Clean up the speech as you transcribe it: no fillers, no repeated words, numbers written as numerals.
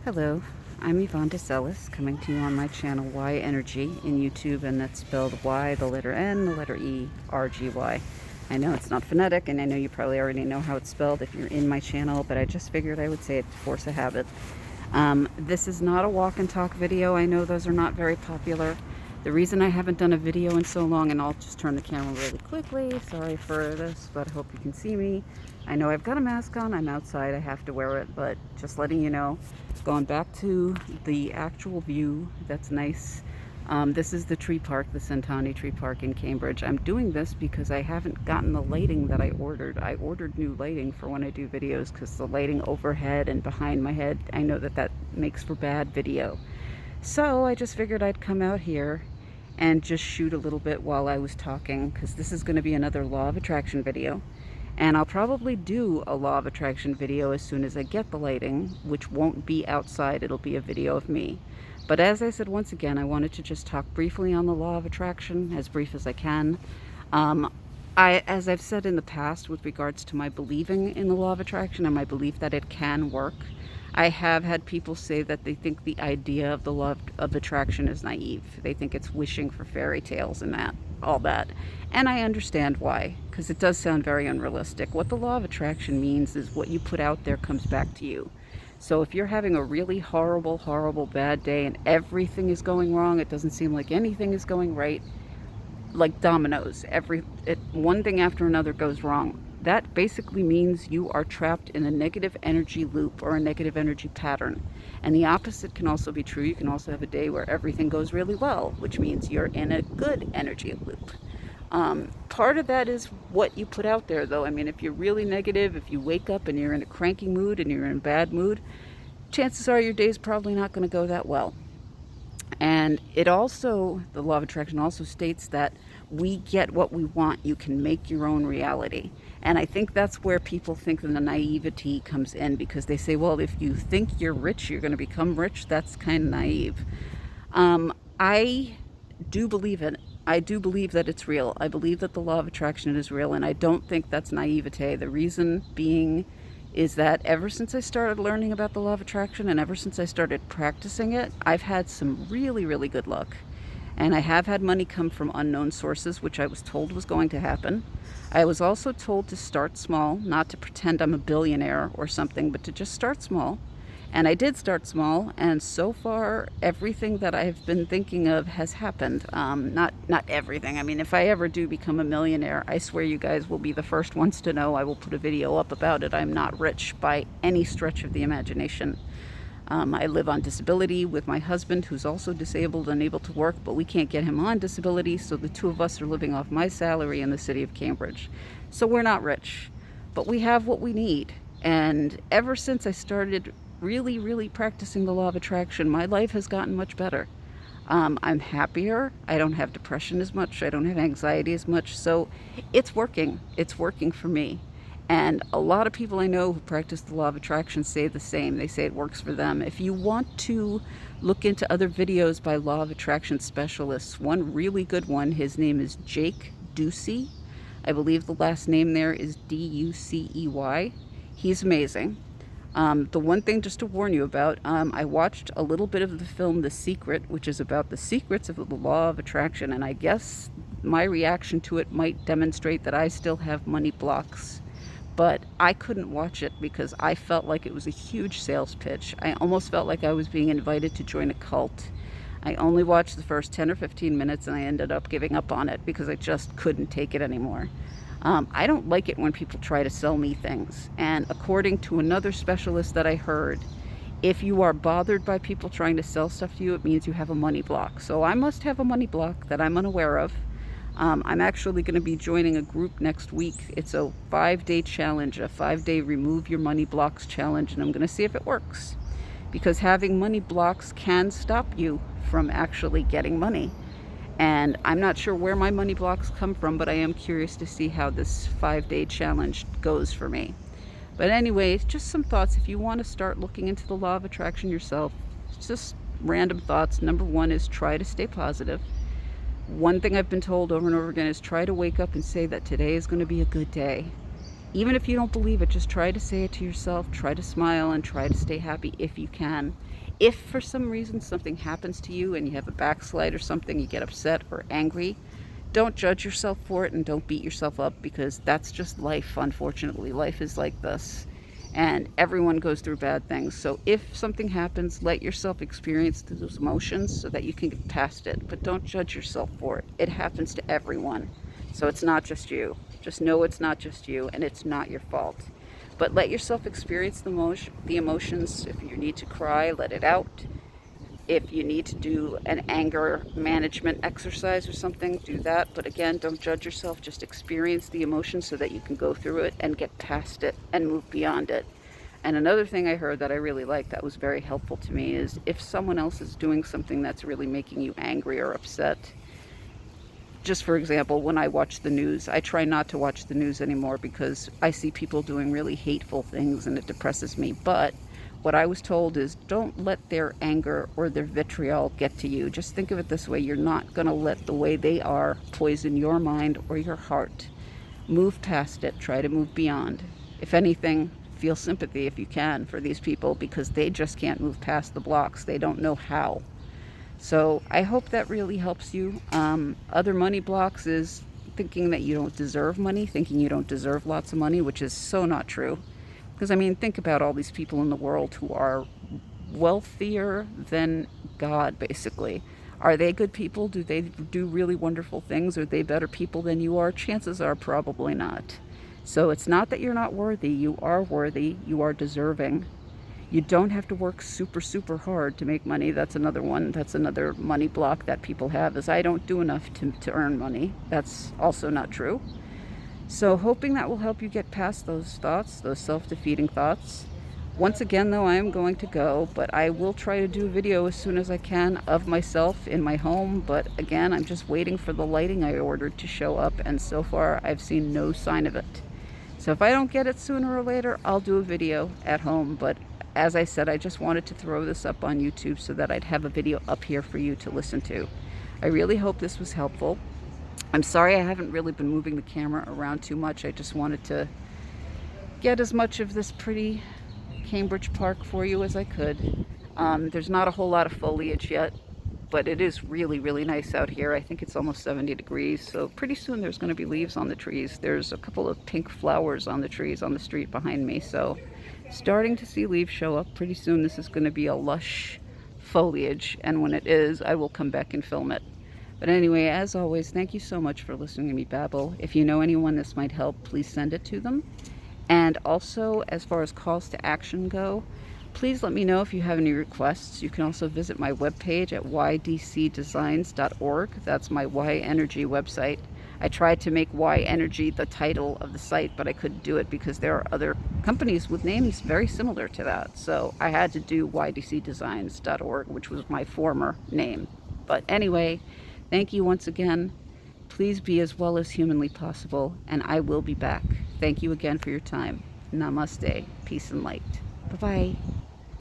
Hello, I'm Yvonne Decelis, coming to you on my channel YNergy in YouTube, and that's spelled Y, the letter N, the letter E, R-G-Y. I know it's not phonetic, and I know you probably already know how it's spelled if you're in my channel, but I just figured I would say it to force a habit. This is not a walk and talk video. I know those are not very popular. The reason I haven't done a video in so long, and I'll just turn the camera really quickly, sorry for this, but I hope you can see me. I know I've got a mask on, I'm outside, I have to wear it, but just letting you know, going back to the actual view, that's nice. This is the tree park, the Centanni Tree Park in Cambridge. I'm doing this because I haven't gotten the lighting that I ordered. I ordered new lighting for when I do videos because the lighting overhead and behind my head, I know that makes for bad video. So I just figured I'd come out here and just shoot a little bit while I was talking, because this is going to be another law of attraction video. And I'll probably do a law of attraction video as soon as I get the lighting, which won't be outside, it'll be a video of me. But as I said, once again, I wanted to just talk briefly on the law of attraction, as brief as I can. As I've said in the past with regards to my believing in the law of attraction and my belief that it can work, I have had people say that they think the idea of the law of attraction is naive. They think it's wishing for fairy tales and all that. And I understand why, because it does sound very unrealistic. What the law of attraction means is what you put out there comes back to you. So if you're having a really horrible, horrible bad day and everything is going wrong, it doesn't seem like anything is going right, like dominoes, one thing after another goes wrong. That basically means you are trapped in a negative energy loop or a negative energy pattern. And the opposite can also be true. You can also have a day where everything goes really well, which means you're in a good energy loop. Part of that is what you put out there, though. I mean, if you're really negative, if you wake up and you're in a cranky mood and you're in a bad mood, chances are your day's probably not going to go that well. And it also, the law of attraction also states that we get what we want. You can make your own reality. And I think that's where people think the naivety comes in, because they say, well, if you think you're rich, you're going to become rich. That's kind of naive. I do believe it. I do believe that it's real. I believe that the law of attraction is real, and I don't think that's naivete. The reason being is that ever since I started learning about the law of attraction and ever since I started practicing it, I've had some really, really good luck. And I have had money come from unknown sources, which I was told was going to happen. I was also told to start small, not to pretend I'm a billionaire or something, but to just start small. And I did start small, and so far everything that I've been thinking of has happened. Not everything. I mean, if I ever do become a millionaire, I swear you guys will be the first ones to know. I will put a video up about it. I'm not rich by any stretch of the imagination. I live on disability with my husband, who's also disabled and able to work, but we can't get him on disability, so the two of us are living off my salary in the city of Cambridge. So we're not rich, but we have what we need. And ever since I started really, really practicing the law of attraction, my life has gotten much better. I'm happier. I don't have depression as much. I don't have anxiety as much. So it's working. It's working for me. And a lot of people I know who practice the law of attraction say the same. They say it works for them. If you want to look into other videos by law of attraction specialists, one really good one, his name is Jake Ducey. I believe the last name there is D-U-C-E-Y. He's amazing. The one thing just to warn you about, I watched a little bit of the film The Secret, which is about the secrets of the law of attraction, and I guess my reaction to it might demonstrate that I still have money blocks. But I couldn't watch it because I felt like it was a huge sales pitch. I almost felt like I was being invited to join a cult. I only watched the first 10 or 15 minutes and I ended up giving up on it because I just couldn't take it anymore. I don't like it when people try to sell me things. And according to another specialist that I heard, if you are bothered by people trying to sell stuff to you, it means you have a money block. So I must have a money block that I'm unaware of. I'm actually going to be joining a group next week. It's a 5-day challenge, a 5-day remove your money blocks challenge, and I'm going to see if it works. Because having money blocks can stop you from actually getting money. And I'm not sure where my money blocks come from, but I am curious to see how this 5-day challenge goes for me. But anyway, just some thoughts. If you want to start looking into the law of attraction yourself, just random thoughts. Number one is try to stay positive. One thing I've been told over and over again is try to wake up and say that today is going to be a good day. Even if you don't believe it, just try to say it to yourself, try to smile, and try to stay happy if you can. If for some reason something happens to you and you have a backslide or something, you get upset or angry, don't judge yourself for it and don't beat yourself up, because that's just life. Unfortunately, life is like this, and everyone goes through bad things. So if something happens, let yourself experience those emotions so that you can get past it, but don't judge yourself for it. It happens to everyone, so it's not just you. Just know it's not just you, and it's not your fault. But let yourself experience the emotions. If you need to cry, let it out. If you need to do an anger management exercise or something, do that. But again, don't judge yourself. Just experience the emotion so that you can go through it and get past it and move beyond it. And another thing I heard that I really liked that was very helpful to me is, if someone else is doing something that's really making you angry or upset, just for example, when I watch the news, I try not to watch the news anymore because I see people doing really hateful things and it depresses me. But what I was told is, don't let their anger or their vitriol get to you. Just think of it this way: you're not going to let the way they are poison your mind or your heart. Move past it. Try to move beyond. If anything, feel sympathy if you can for these people, because they just can't move past the blocks. They don't know how. So I hope that really helps you. Other money blocks is thinking that you don't deserve money, thinking you don't deserve lots of money, which is so not true. Because, I mean, think about all these people in the world who are wealthier than God, basically. Are they good people? Do they do really wonderful things? Are they better people than you are? Chances are probably not. So it's not that you're not worthy. You are worthy. You are deserving. You don't have to work super, super hard to make money. That's another one. That's another money block that people have, is I don't do enough to earn money. That's also not true. So hoping that will help you get past those thoughts, those self-defeating thoughts. Once again, though, I am going to go, but I will try to do a video as soon as I can of myself in my home. But again, I'm just waiting for the lighting I ordered to show up, and so far I've seen no sign of it. So if I don't get it sooner or later, I'll do a video at home. But as I said, I just wanted to throw this up on YouTube so that I'd have a video up here for you to listen to. I really hope this was helpful. I'm sorry I haven't really been moving the camera around too much. I just wanted to get as much of this pretty Cambridge Park for you as I could. There's not a whole lot of foliage yet, but it is really, really nice out here. I think it's almost 70 degrees, so pretty soon there's going to be leaves on the trees. There's a couple of pink flowers on the trees on the street behind me, so starting to see leaves show up. Pretty soon this is going to be a lush foliage, and when it is, I will come back and film it. But anyway, as always, thank you so much for listening to me babble. If you know anyone this might help, please send it to them. And also, as far as calls to action go, please let me know if you have any requests. You can also visit my webpage at ydcdesigns.org. That's my YNergy website. I tried to make YNergy the title of the site, but I couldn't do it because there are other companies with names very similar to that. So I had to do ydcdesigns.org, which was my former name. But anyway, thank you once again. Please be as well as humanly possible, and I will be back. Thank you again for your time. Namaste. Peace and light. Bye-bye.